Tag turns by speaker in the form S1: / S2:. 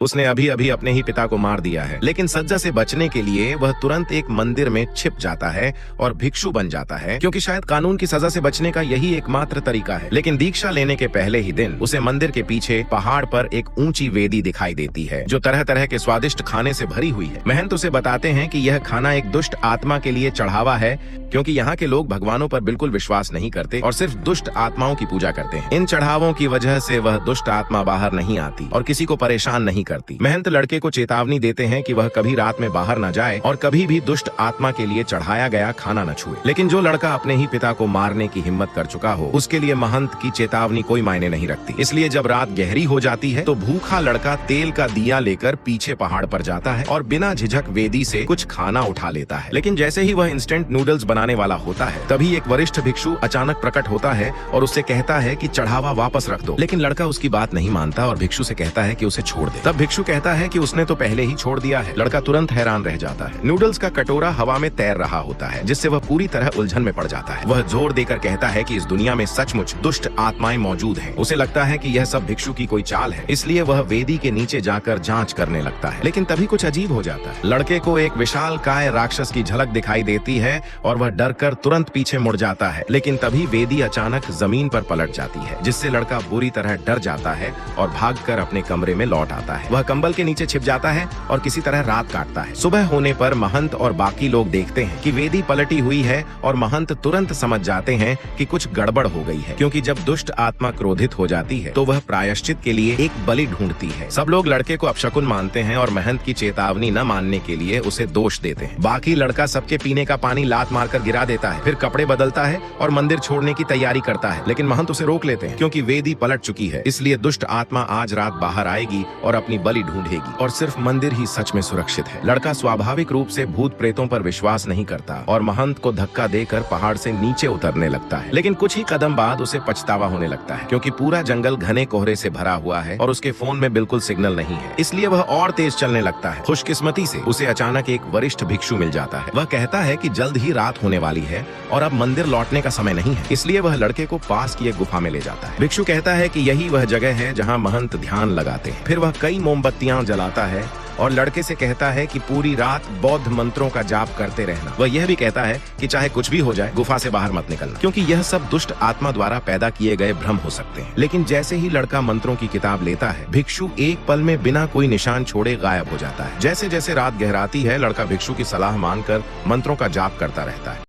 S1: उसने अभी अभी अपने ही पिता को मार दिया है, लेकिन सज्जा से बचने के लिए वह तुरंत एक मंदिर में छिप जाता है और भिक्षु बन जाता है, क्योंकि शायद कानून की सजा से बचने का यही एकमात्र तरीका है। लेकिन दीक्षा लेने के पहले ही दिन उसे मंदिर के पीछे पहाड़ पर एक ऊंची वेदी दिखाई देती है, जो तरह तरह के स्वादिष्ट खाने से भरी हुई है। महंत उसे बताते हैं कि यह खाना एक दुष्ट आत्मा के लिए चढ़ावा है, क्योंकि यहाँ के लोग भगवानों पर बिल्कुल विश्वास नहीं करते और सिर्फ दुष्ट आत्माओं की पूजा करते हैं। इन चढ़ावों की वजह से वह दुष्ट आत्मा बाहर नहीं आती और किसी को परेशान नहीं करती। महंत लड़के को चेतावनी देते हैं कि वह कभी रात में बाहर न जाए और कभी भी दुष्ट आत्मा के लिए चढ़ाया गया खाना न छुए। लेकिन जो लड़का अपने ही पिता को मारने की हिम्मत कर चुका हो, उसके लिए महंत की चेतावनी कोई मायने नहीं रखती। इसलिए जब रात गहरी हो जाती है तो भूखा लड़का तेल का दिया लेकर पीछे पहाड़ पर जाता है और बिना झिझक वेदी से कुछ खाना उठा लेता है। लेकिन जैसे ही वह इंस्टेंट नूडल्स बनाने वाला होता है, तभी एक वरिष्ठ भिक्षु अचानक प्रकट होता है और उससे कहता है कि चढ़ावा वापस रख दो। लेकिन लड़का उसकी बात नहीं मानता और भिक्षु से कहता है कि उसे छोड़ दे। तब भिक्षु कहता है कि उसने तो पहले ही छोड़ दिया है। लड़का तुरंत हैरान रह जाता है। नूडल्स का कटोरा हवा में तैर रहा होता है, जिससे वह पूरी तरह उलझन में पड़ जाता है। वह जोर देकर कहता है कि इस दुनिया में सचमुच दुष्ट आत्माएं मौजूद हैं। उसे लगता है कि यह सब भिक्षु की कोई चाल है, इसलिए वह वेदी के नीचे जाकर जांच करने लगता है। लेकिन तभी कुछ अजीब हो जाता है। लड़के को एक विशालकाय राक्षस की झलक दिखाई देती है और वह डरकर तुरंत पीछे मुड़ जाता है। लेकिन तभी वेदी अचानक जमीन पर पलट जाती है, जिससे लड़का बुरी तरह डर जाता है और भागकर अपने कमरे में लौट आता है। वह कंबल के नीचे छिप जाता है और किसी तरह रात काटता है। सुबह होने पर महंत और बाकी लोग देखते हैं कि वेदी पलटी हुई है और महंत तुरंत समझ जाते हैं कि कुछ गड़बड़ हो गई है, क्योंकि जब दुष्ट आत्मा क्रोधित हो जाती है तो वह प्रायश्चित के लिए एक बलि ढूंढती है। सब लोग लड़के को अपशकुन मानते हैं और महंत की चेतावनी न मानने के लिए उसे दोष देते हैं। बाकी लड़का सबके पीने का पानी लात मारकर गिरा देता है, फिर कपड़े बदलता है और मंदिर छोड़ने की तैयारी करता है। लेकिन महंत उसे रोक लेते हैं, क्योंकि वेदी पलट चुकी है, इसलिए दुष्ट आत्मा आज रात बाहर आएगी और अपनी बलि ढूंढेगी और सिर्फ मंदिर ही सच में सुरक्षित है। लड़का स्वाभाविक रूप से भूत प्रेतों पर विश्वास नहीं करता और महंत को धक्का देकर पहाड़ से नीचे उतरने लगता है। लेकिन कुछ ही कदम बाद उसे पछतावा होने लगता है, क्योंकि पूरा जंगल घने कोहरे से भरा हुआ है और उसके फोन में बिल्कुल सिग्नल नहीं है, इसलिए वह और तेज चलने लगता है। खुशकिस्मती से उसे अचानक एक वरिष्ठ भिक्षु मिल जाता है। वह कहता है कि जल्द ही रात होने वाली है और अब मंदिर लौटने का समय नहीं है, इसलिए वह लड़के को पास की एक गुफा में ले जाता है। भिक्षु कहता है कि यही वह जगह है जहां महंत ध्यान लगाते हैं। फिर वह कई मोमबत्तियां जलाता है और लड़के से कहता है कि पूरी रात बौद्ध मंत्रों का जाप करते रहना। वह यह भी कहता है कि चाहे कुछ भी हो जाए, गुफा से बाहर मत निकलना, क्योंकि यह सब दुष्ट आत्मा द्वारा पैदा किए गए भ्रम हो सकते हैं। लेकिन जैसे ही लड़का मंत्रों की किताब लेता है, भिक्षु एक पल में बिना कोई निशान छोड़े गायब हो जाता है। जैसे जैसे रात गहराती है, लड़का भिक्षु की सलाह मानकर मंत्रों का जाप करता रहता है।